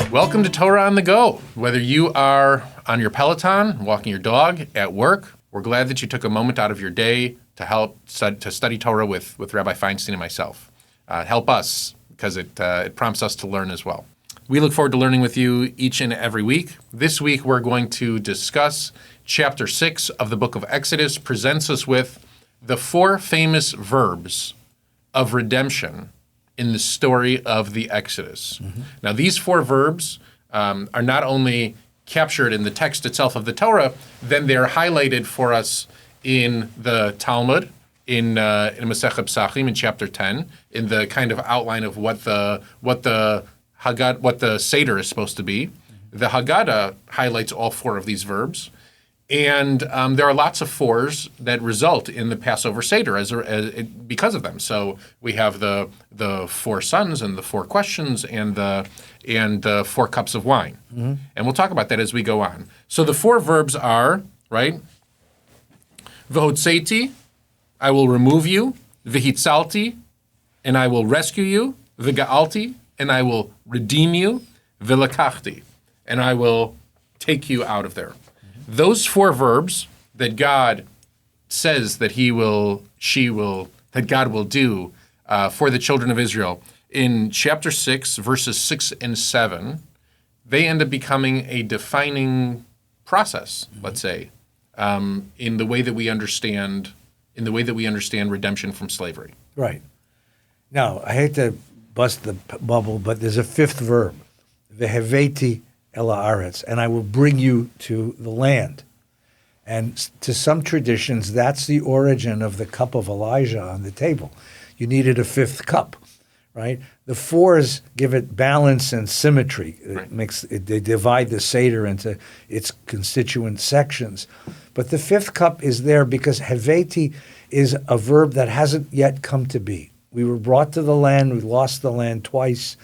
Welcome to Torah on the Go. Whether you are on your Peloton, walking your dog, at work, we're glad that you took a moment out of your day to help to study Torah with Rabbi Feinstein and myself. Help us, because it prompts us to learn as well. We look forward to learning with you each and every week. This week, we're going to discuss Chapter 6 of the book of Exodus, presents us with the 4 famous verbs of redemption in the story of the Exodus. Mm-hmm. Now, these 4 verbs are not only captured in the text itself of the Torah, then they're highlighted for us in the Talmud, in Masechet Pesachim, in chapter 10, in the kind of outline of what the Seder is supposed to be. Mm-hmm. The Haggadah highlights all 4 of these verbs. And there are lots of 4s that result in the Passover Seder because of them. So we have the 4 sons and the 4 questions and the 4 cups of wine. Mm-hmm. And we'll talk about that as we go on. So the 4 verbs are, right? V'hotzeiti, I will remove you. V'hitzalti, and I will rescue you. V'ga'alti, and I will redeem you. V'lakachti, and I will take you out of there. Those 4 verbs that God says that that God will do for the children of Israel in chapter 6, verses 6 and 7, they end up becoming a defining process, let's say, in the way that we understand redemption from slavery. Right. Now, I hate to bust the bubble, but there's a 5th verb, veheveti el haaretz, and I will bring you to the land. And to some traditions, that's the origin of the cup of Elijah on the table. You needed a 5th cup, right? The 4s give it balance and symmetry. They divide the Seder into its constituent sections. But the 5th cup is there because heveti is a verb that hasn't yet come to be. We were brought to the land, we lost the land twice.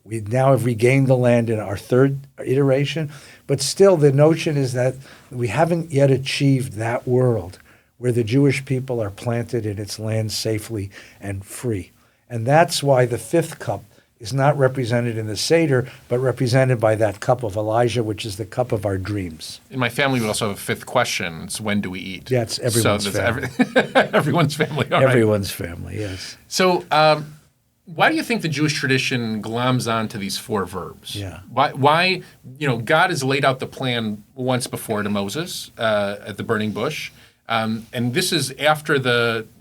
We now have regained the land in our 3rd iteration, but still the notion is that we haven't yet achieved that world where the Jewish people are planted in its land safely and free. And that's why the 5th cup is not represented in the Seder, but represented by that cup of Elijah, which is the cup of our dreams. In my family, we also have a 5th question. It's when do we eat? Yeah, it's everyone's family. Everyone's family, all right. Everyone's family, yes. So, why do you think the Jewish tradition gloms on to these 4 verbs? Yeah. Why God has laid out the plan once before to Moses at the burning bush. And this is after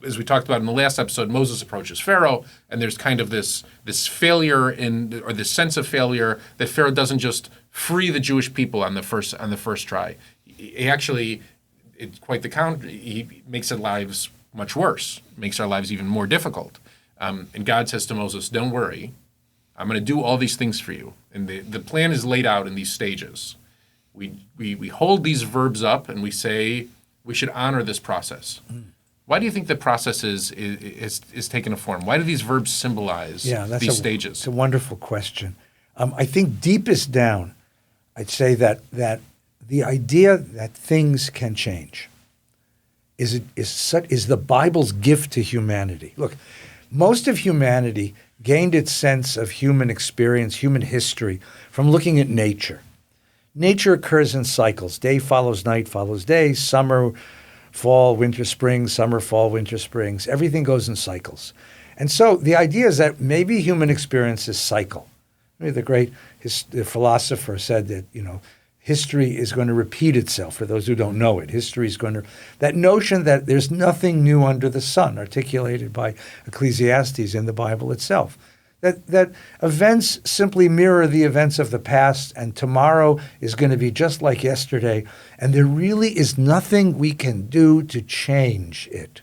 as we talked about in the last episode, Moses approaches Pharaoh, and there's kind of this failure or this sense of failure that Pharaoh doesn't just free the Jewish people on the first try. He actually, it's quite the counter. He makes their lives much worse, makes our lives even more difficult. And God says to Moses, don't worry, I'm going to do all these things for you. And the plan is laid out in these stages. We hold these verbs up and we say we should honor this process. Mm. Why do you think the process is taken a form? Why do these verbs symbolize these stages? It's a wonderful question. I think deepest down, I'd say that the idea that things can change is the Bible's gift to humanity. Look, most of humanity gained its sense of human experience, human history, from looking at nature. Nature occurs in cycles. Day follows night follows day, summer, fall, winter, spring, summer, fall, winter, springs. Everything goes in cycles. And so the idea is that maybe human experience is cycle. The great philosopher said that, history is going to repeat itself. For those who don't know it, history is going to... That notion that there's nothing new under the sun, articulated by Ecclesiastes in the Bible itself. That events simply mirror the events of the past, and tomorrow is going to be just like yesterday, and there really is nothing we can do to change it.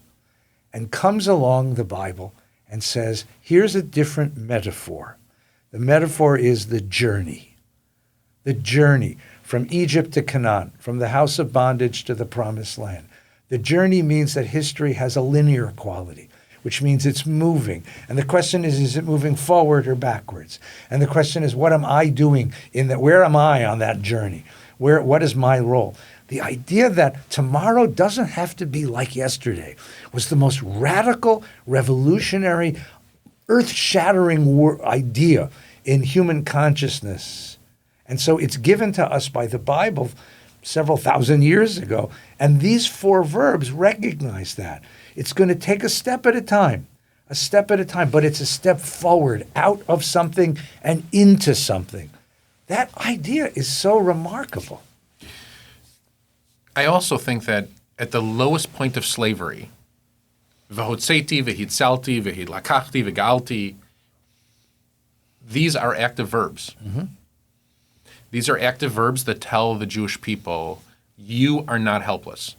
And comes along the Bible and says, here's a different metaphor. The metaphor is the journey. The journey from Egypt to Canaan, from the house of bondage to the promised land. The journey means that history has a linear quality, which means it's moving. And the question is it moving forward or backwards? And the question is, what am I doing where am I on that journey? What is my role? The idea that tomorrow doesn't have to be like yesterday was the most radical, revolutionary, earth-shattering idea in human consciousness. And so it's given to us by the Bible several thousand years ago. And these 4 verbs recognize that. It's going to take a step at a time, but it's a step forward out of something and into something. That idea is so remarkable. I also think that at the lowest point of slavery, v'hotzeti, v'hitzalti, v'hilakachti, v'galti, these are active verbs. Mm-hmm. These are active verbs that tell the Jewish people, you are not helpless.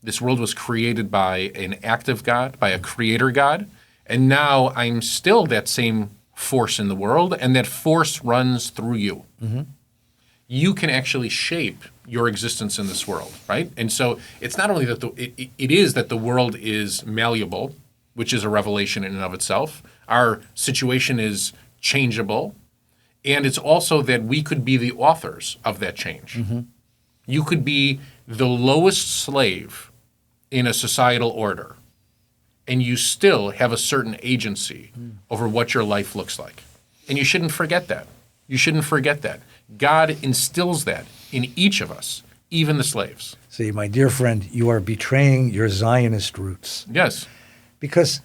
This world was created by an active God, by a creator God, and now I'm still that same force in the world, and that force runs through you. Mm-hmm. You can actually shape your existence in this world, right? And so it's not only that it is that the world is malleable, which is a revelation in and of itself. Our situation is changeable, and it's also that we could be the authors of that change. Mm-hmm. You could be the lowest slave in a societal order, and you still have a certain agency over what your life looks like. And you shouldn't forget that. You shouldn't forget that. God instills that in each of us, even the slaves. See, my dear friend, you are betraying your Zionist roots. Yes. Because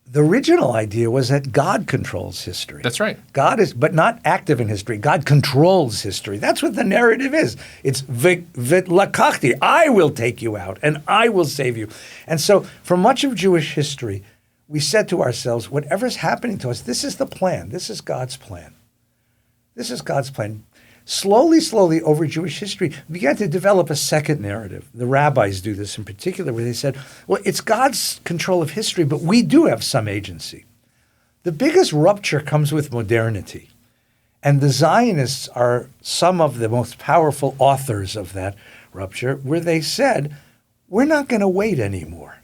the original idea was that God controls history. That's right. God is, but not active in history. God controls history. That's what the narrative is. It's lakachti. I will take you out and I will save you. And so for much of Jewish history, we said to ourselves, whatever's happening to us, this is the plan. This is God's plan. This is God's plan. Slowly, over Jewish history, we began to develop a second narrative. The rabbis do this in particular, where they said, well, it's God's control of history, but we do have some agency. The biggest rupture comes with modernity. And the Zionists are some of the most powerful authors of that rupture, where they said, we're not going to wait anymore.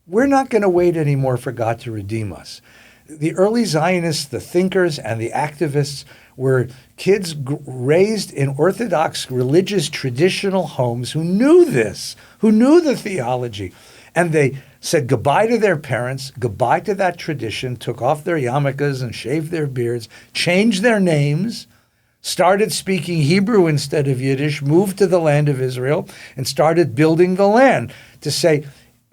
We're not going to wait anymore for God to redeem us. The early Zionists, the thinkers and the activists, were kids raised in Orthodox religious traditional homes who knew this, who knew the theology. And they said goodbye to their parents, goodbye to that tradition, took off their yarmulkes and shaved their beards, changed their names, started speaking Hebrew instead of Yiddish, moved to the land of Israel, and started building the land to say,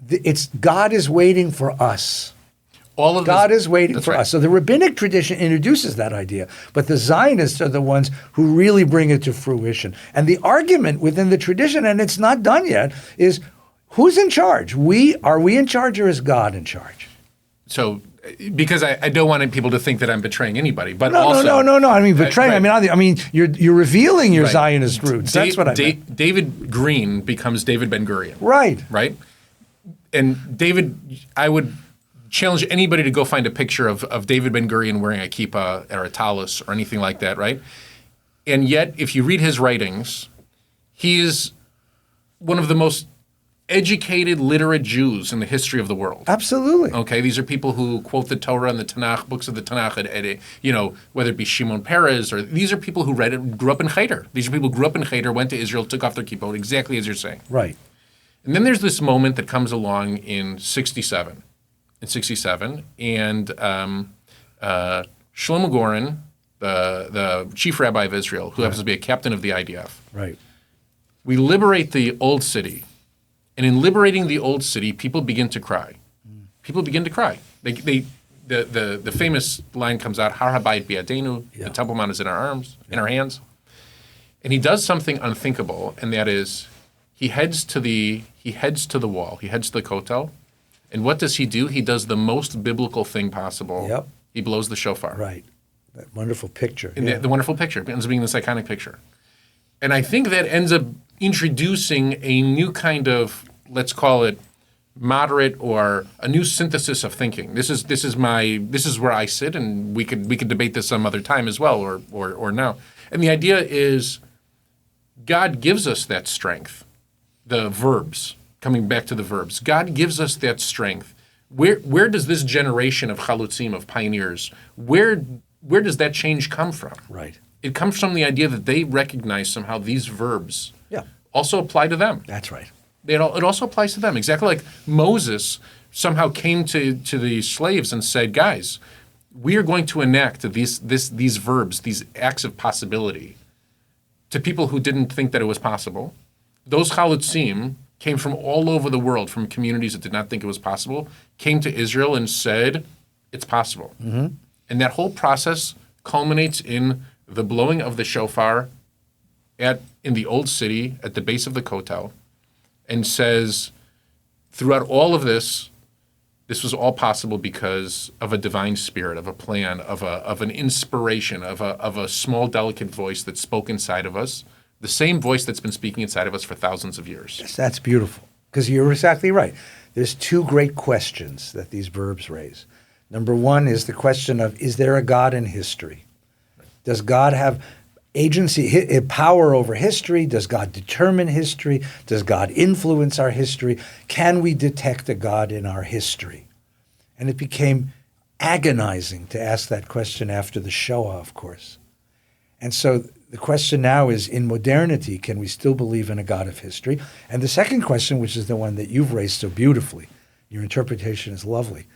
it's God is waiting for us. God is waiting for us. So the rabbinic tradition introduces that idea, but the Zionists are the ones who really bring it to fruition. And the argument within the tradition, and it's not done yet, is who's in charge? Are we in charge, or is God in charge? So, because I don't want people to think that I'm betraying anybody, but no. I mean betraying. Right. I mean you're revealing your right. Zionist roots. That's what I meant. David Green becomes David Ben Gurion. Right. Right. And David, I would challenge anybody to go find a picture of David Ben Gurion wearing a kippah or a tallis or anything like that, right? And yet, if you read his writings, he is one of the most educated, literate Jews in the history of the world. Absolutely. Okay, these are people who quote the Torah and the Tanakh, books of the Tanakh, whether it be Shimon Peres, or these are people who grew up in Cheder. These are people who grew up in Cheder, went to Israel, took off their kippah, exactly as you're saying. Right. And then there's this moment that comes along in 67, and Shlomo Goren, the chief rabbi of Israel, who happens to be a captain of the IDF. Right. We liberate the old city, and in liberating the old city, people begin to cry. People begin to cry. The famous line comes out, Har Habayit Bi'adenu, the Temple Mount is in our arms, in our hands. And he does something unthinkable, and that is he heads to the wall, he heads to the kotel, and what does he do? He does the most biblical thing possible. Yep. He blows the shofar. Right. That wonderful picture. And the wonderful picture. It ends up being this iconic picture. And I think that ends up introducing a new kind of, let's call it moderate, or a new synthesis of thinking. This is where I sit, and we could debate this some other time as well, or now. And the idea is God gives us that strength. The verbs, coming back to the verbs, God gives us that strength. Where does this generation of chalutzim, of pioneers, where does that change come from? Right. It comes from the idea that they recognize somehow these verbs also apply to them. That's right. It also applies to them. Exactly like Moses somehow came to the slaves and said, guys, we are going to enact these verbs, these acts of possibility to people who didn't think that it was possible. Those chalutzim came from all over the world, from communities that did not think it was possible, came to Israel and said, it's possible. Mm-hmm. And that whole process culminates in the blowing of the shofar in the old city at the base of the Kotel, and says, throughout all of this was all possible because of a divine spirit, of a plan, of an inspiration, of a small, delicate voice that spoke inside of us, the same voice that's been speaking inside of us for thousands of years. Yes, that's beautiful, because you're exactly right. There's two great questions that these verbs raise. Number one is the question of, is there a God in history? Does God have agency, power over history? Does God determine history? Does God influence our history? Can we detect a God in our history? And it became agonizing to ask that question after the Shoah, of course. And so the question now is, in modernity, can we still believe in a God of history? And the second question, which is the one that you've raised so beautifully, your interpretation is lovely,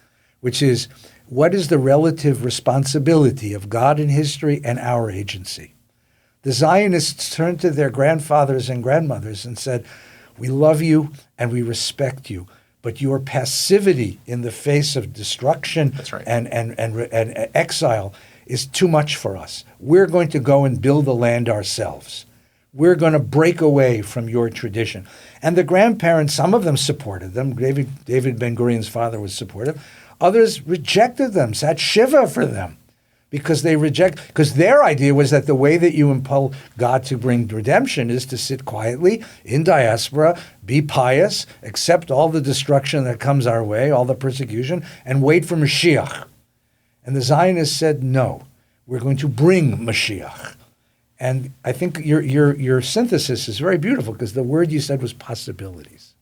which is, what is the relative responsibility of God in history and our agency? The Zionists turned to their grandfathers and grandmothers and said, we love you and we respect you, but your passivity in the face of destruction That's right. and exile is too much for us. We're going to go and build the land ourselves. We're going to break away from your tradition. And the grandparents, some of them supported them. David Ben-Gurion's father was supportive. Others rejected them, sat shiva for them, because their idea was that the way that you impel God to bring redemption is to sit quietly in diaspora, be pious, accept all the destruction that comes our way, all the persecution, and wait for Mashiach. And the Zionists said, no, we're going to bring Mashiach. And I think your synthesis is very beautiful, because the word you said was possibilities.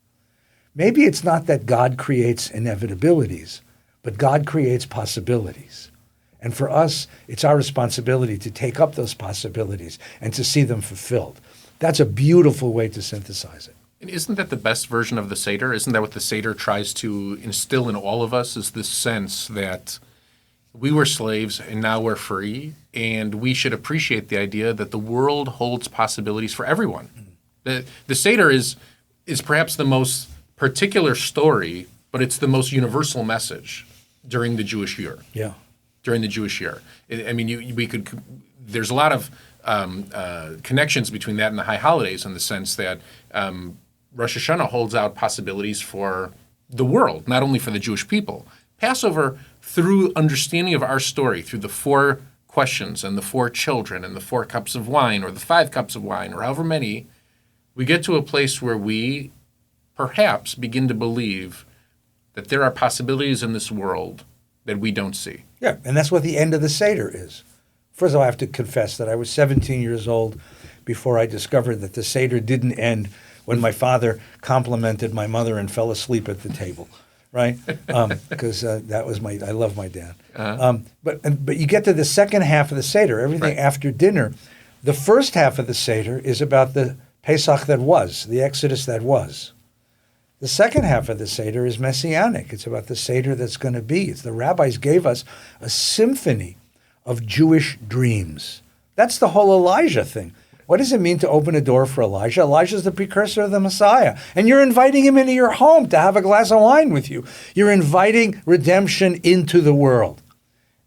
Maybe it's not that God creates inevitabilities, but God creates possibilities. And for us, it's our responsibility to take up those possibilities and to see them fulfilled. That's a beautiful way to synthesize it. And isn't that the best version of the Seder? Isn't that what the Seder tries to instill in all of us, is this sense that we were slaves and now we're free, and we should appreciate the idea that the world holds possibilities for everyone. The Seder is perhaps the most particular story, but it's the most universal message during the Jewish year. Yeah. During the Jewish year. I mean, there's a lot of connections between that and the high holidays, in the sense that Rosh Hashanah holds out possibilities for the world, not only for the Jewish people. Passover, through understanding of our story, through the 4 questions and the 4 children and the 4 cups of wine, or the 5 cups of wine, or however many, we get to a place where we perhaps begin to believe that there are possibilities in this world that we don't see. Yeah, and that's what the end of the Seder is. First of all, I have to confess that I was 17 years old before I discovered that the Seder didn't end when my father complimented my mother and fell asleep at the table, right? Because that was I love my dad. Uh-huh. But you get to the second half of the Seder, everything Right. after dinner. The first half of the Seder is about the Pesach that was, the Exodus that was. The second half of the Seder is messianic. It's about the Seder that's going to be. The rabbis gave us a symphony of Jewish dreams. That's the whole Elijah thing. What does it mean to open a door for Elijah? Elijah is the precursor of the Messiah. And you're inviting him into your home to have a glass of wine with you. You're inviting redemption into the world.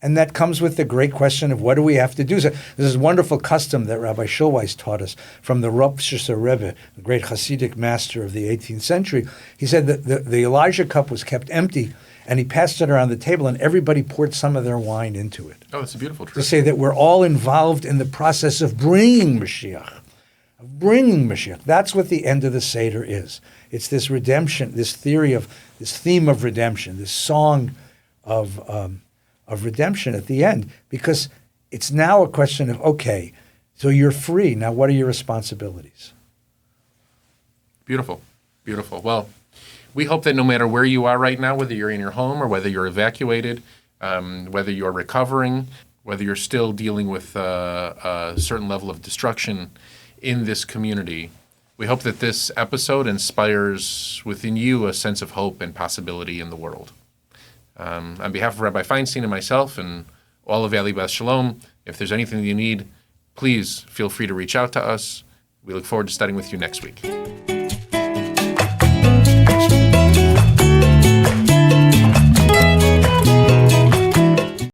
And that comes with the great question of, what do we have to do? So there's this wonderful custom that Rabbi Schulweis taught us from the Ropshischer Rebbe, the great Hasidic master of the 18th century. He said that the Elijah cup was kept empty, and he passed it around the table, and everybody poured some of their wine into it. Oh, that's a beautiful To truth. say that we're all involved in the process of bringing Mashiach. That's what the end of the Seder is. It's this redemption, this theme of redemption, this song of redemption at the end, because it's now a question of, okay, so you're free. Now what are your responsibilities? Beautiful. Beautiful. Well, we hope that no matter where you are right now, whether you're in your home or whether you're evacuated, whether you're recovering, whether you're still dealing with a certain level of destruction in this community, We hope that this episode inspires within you a sense of hope and possibility in the world. On behalf of Rabbi Feinstein and myself and all of Valley Beth Shalom, if there's anything you need, please feel free to reach out to us. We look forward to studying with you next week.